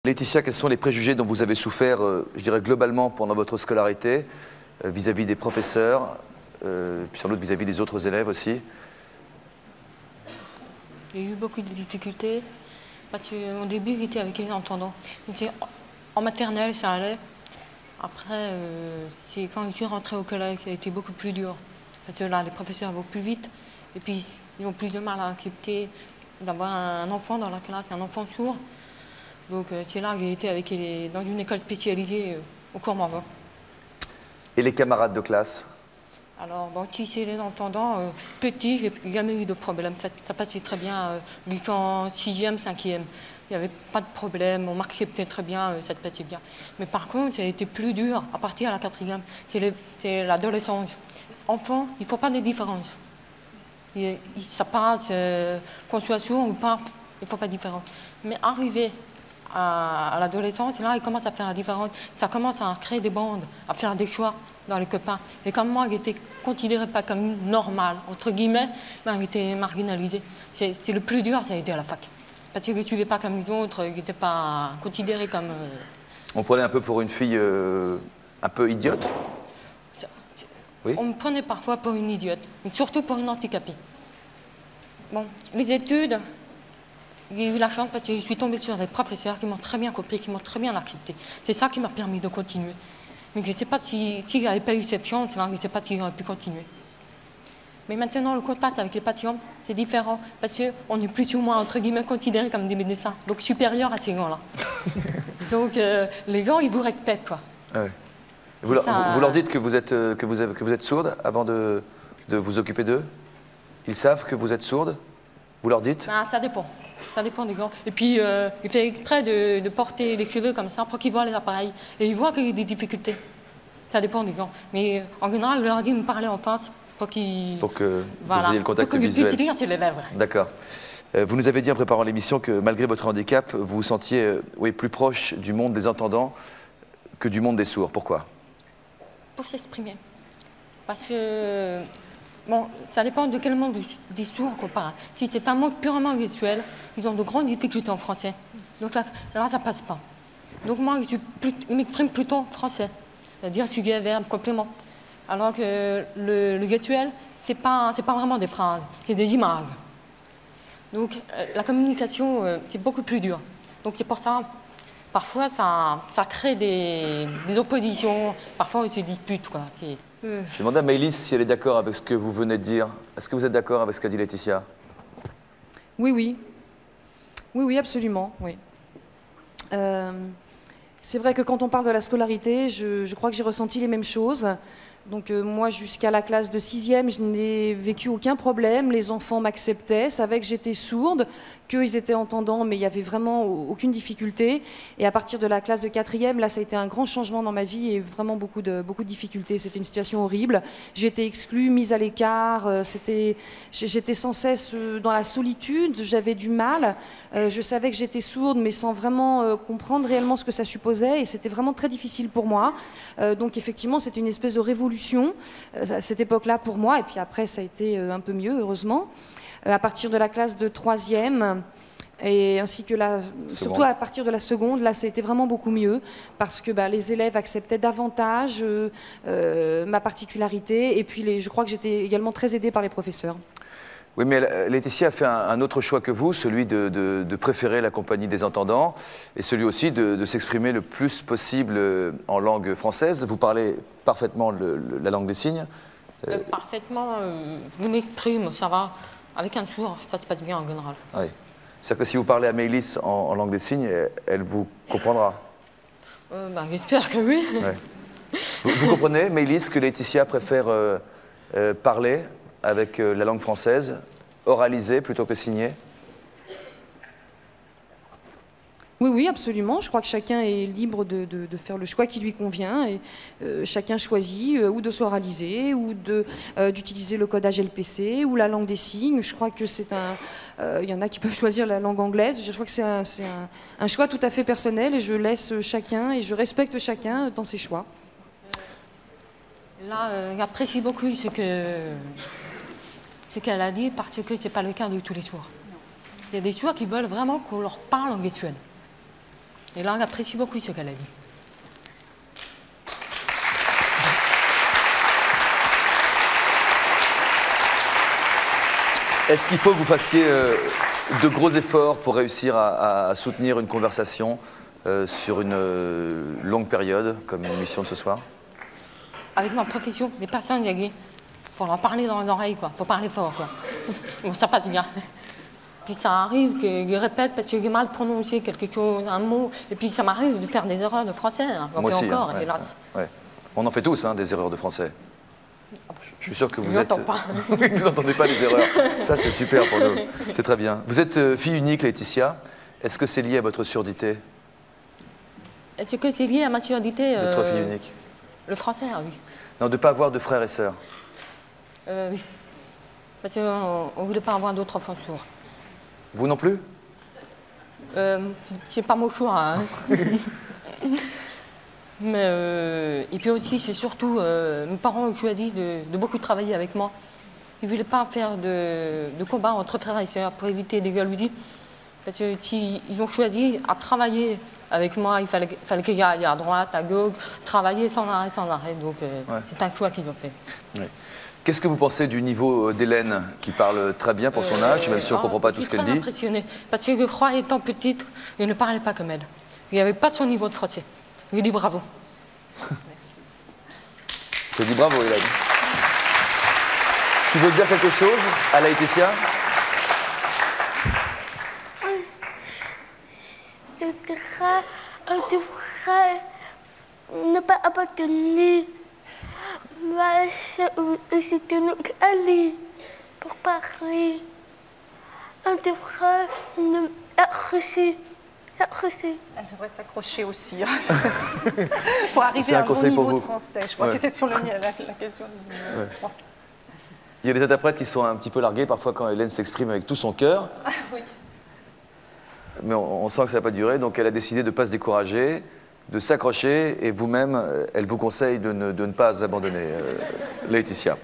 Laetitia, quels sont les préjugés dont vous avez souffert, je dirais globalement, pendant votre scolarité, vis-à-vis des professeurs, puis sans doute vis-à-vis des autres élèves aussi? Il y a eu beaucoup de difficultés, parce qu'au début, j'étais avec les entendants. En maternelle, ça allait. Après, c'est quand je suis rentrée au collège, ça a été beaucoup plus dur. Parce que là, les professeurs vont plus vite, et puis ils ont plus de mal à accepter d'avoir un enfant dans la classe, un enfant sourd. Donc c'est là que j'ai été dans une école spécialisée au Courmayeur. Et les camarades de classe? Alors, bon, si c'est les entendants, petits, j'ai jamais eu de problème. Ça passait très bien. Jusqu'en 6e, 5e, il n'y avait pas de problème. On m'acceptait très bien, ça se passait bien. Mais par contre, ça a été plus dur à partir de la 4e. C'est l'adolescence. Enfant, il ne faut pas de différence. Ça passe, qu'on soit sourd ou pas, il ne faut pas de différence. Mais arriver à l'adolescence, là, il commence à faire la différence. Ça commence à créer des bandes, à faire des choix dans les copains. Et comme moi, j'étais considérée pas comme normale, entre guillemets, ben, j'étais marginalisée. C'était le plus dur, ça a été à la fac. Parce que je ne suivais pas comme les autres, je n'étais pas considérée comme... On prenait un peu pour une fille un peu idiote? Oui. On me prenait parfois pour une idiote, mais surtout pour une handicapée. Bon, les études... J'ai eu la chance parce que je suis tombée sur des professeurs qui m'ont très bien compris, qui m'ont très bien accepté. C'est ça qui m'a permis de continuer. Mais je ne sais pas si je n'avais pas eu cette chance, là, je ne sais pas si j'aurais pu continuer. Mais maintenant, le contact avec les patients, c'est différent parce qu'on est plus ou moins, entre guillemets, considérés comme des médecins, donc supérieurs à ces gens-là. Donc les gens, ils vous respectent, quoi. Ah oui. Vous leur dites que vous êtes sourde avant de vous occuper d'eux? Ils savent que vous êtes sourde? Vous leur dites? Ben, ça dépend. Ça dépend des gants. Et puis, il fait exprès de porter les cheveux comme ça pour qu'ils voient les appareils. Et ils voient qu'il y a des difficultés. Ça dépend des gants. Mais en général, je leur dis de me parler en face pour qu'ils... Pour que vous ayez le contact visuel. Pour qu'ils puissent lire sur les lèvres. D'accord. Vous nous avez dit en préparant l'émission que malgré votre handicap, vous vous sentiez plus proche du monde des entendants que du monde des sourds. Pourquoi? Pour s'exprimer. Parce que... Bon, ça dépend de quel monde des sourds qu'on parle. Si c'est un monde purement visuel, ils ont de grandes difficultés en français. Donc là ça ne passe pas. Donc moi, je m'exprime plutôt en français. C'est-à-dire sujet, verbe, complément. Alors que le visuel, ce n'est pas vraiment des phrases, c'est des images. Donc la communication, c'est beaucoup plus dur. Donc c'est pour ça, parfois, ça crée des oppositions, parfois on se dispute, quoi. Je demande à Maëlys si elle est d'accord avec ce que vous venez de dire. Est-ce que vous êtes d'accord avec ce qu'a dit Laetitia? Oui, oui. Oui, oui, absolument, oui. C'est vrai que quand on parle de la scolarité, je crois que j'ai ressenti les mêmes choses. Donc moi, jusqu'à la classe de 6e, je n'ai vécu aucun problème. Les enfants m'acceptaient, savaient que j'étais sourde, qu'ils étaient entendants, mais il n'y avait vraiment aucune difficulté. Et à partir de la classe de 4e, là, ça a été un grand changement dans ma vie et vraiment beaucoup de difficultés. C'était une situation horrible. J'étais exclue, mise à l'écart. J'étais sans cesse dans la solitude. J'avais du mal. Je savais que j'étais sourde, mais sans vraiment comprendre réellement ce que ça supposait. Et c'était vraiment très difficile pour moi. Donc effectivement, c'était une espèce de révolution à cette époque-là pour moi, et puis après ça a été un peu mieux, heureusement. À partir de la classe de 3e, et ainsi que surtout à partir de la seconde, là ça a été vraiment beaucoup mieux, parce que les élèves acceptaient davantage ma particularité, et puis je crois que j'étais également très aidée par les professeurs. Oui, mais Laetitia a fait un autre choix que vous, celui de préférer la compagnie des entendants, et celui aussi de s'exprimer le plus possible en langue française. Vous parlez parfaitement la langue des signes? Parfaitement, je m'exprime, ça va. Avec un sourd, ça se passe bien en général. Oui. C'est-à-dire que si vous parlez à Maëlys en langue des signes, elle vous comprendra? J'espère que oui. Ouais. Vous comprenez, Maëlys, que Laetitia préfère parler avec la langue française, oralisée plutôt que signée? Oui, oui, absolument. Je crois que chacun est libre de faire le choix qui lui convient. Et chacun choisit ou de s'oraliser, ou d'utiliser le codage LPC, ou la langue des signes. Je crois que c'est il y en a qui peuvent choisir la langue anglaise. Je crois que c'est un choix tout à fait personnel, et je laisse chacun, et je respecte chacun dans ses choix. Là, j'apprécie beaucoup ce qu'elle a dit, parce que ce n'est pas le cas de tous les sourds. Il y a des sourds qui veulent vraiment qu'on leur parle en gestuelle. Et là, on apprécie beaucoup ce qu'elle a dit. Est-ce qu'il faut que vous fassiez de gros efforts pour réussir à soutenir une conversation sur une longue période, comme l'émission de ce soir? Avec ma profession, les personnes, il faut leur parler dans l'oreille, quoi. Faut parler fort, quoi. Bon, ça passe bien. Puis ça arrive qu'ils répètent parce que j'ai mal prononcé quelque chose, un mot. Et puis ça m'arrive de faire des erreurs de français. Hein, Moi aussi, encore, ouais, hélas. Ouais. On en fait tous, hein, des erreurs de français. Je suis sûr que vous êtes... pas. Vous n'entendez pas les erreurs. Ça, c'est super pour nous. C'est très bien. Vous êtes fille unique, Laetitia. Est-ce que c'est lié à votre surdité? Est-ce que c'est lié à ma surdité D'être fille unique? Le français, oui. Non, de ne pas avoir de frères et sœurs. Oui. Parce qu'on ne voulait pas avoir d'autres enfants sourds. Vous non plus? C'est pas mon choix. Hein. Mais, et puis aussi, c'est surtout, mes parents ont choisi de beaucoup travailler avec moi. Ils ne voulaient pas faire de combat entre frères et sœurs pour éviter des jalousies. Parce que s'ils ont choisi à travailler avec moi, il fallait qu'ils aillent à droite, à gauche, travailler sans arrêt, sans arrêt. Donc c'est un choix qu'ils ont fait. Oui. Qu'est-ce que vous pensez du niveau d'Hélène, qui parle très bien pour son âge, même si on ne comprend pas tout ce qu'elle dit? Je suis très impressionnée, parce que je crois, étant petite, je ne parlais pas comme elle. Il n'y avait pas son niveau de français. Je lui dis bravo. Merci. Je dis bravo, Hélène. Tu veux dire quelque chose à Laetitia? On devrait ne pas abandonner. Mais c'est de nous aller pour parler. On devrait accrocher. Elle devrait s'accrocher aussi, hein, pour arriver à un bon niveau de français. Je crois que c'était sur la question du français. Il y a des interprètes qui sont un petit peu largués parfois quand Hélène s'exprime avec tout son cœur. Oui. Mais on sent que ça n'a pas duré, donc elle a décidé de ne pas se décourager, de s'accrocher, et vous-même, elle vous conseille de ne pas abandonner, Laetitia.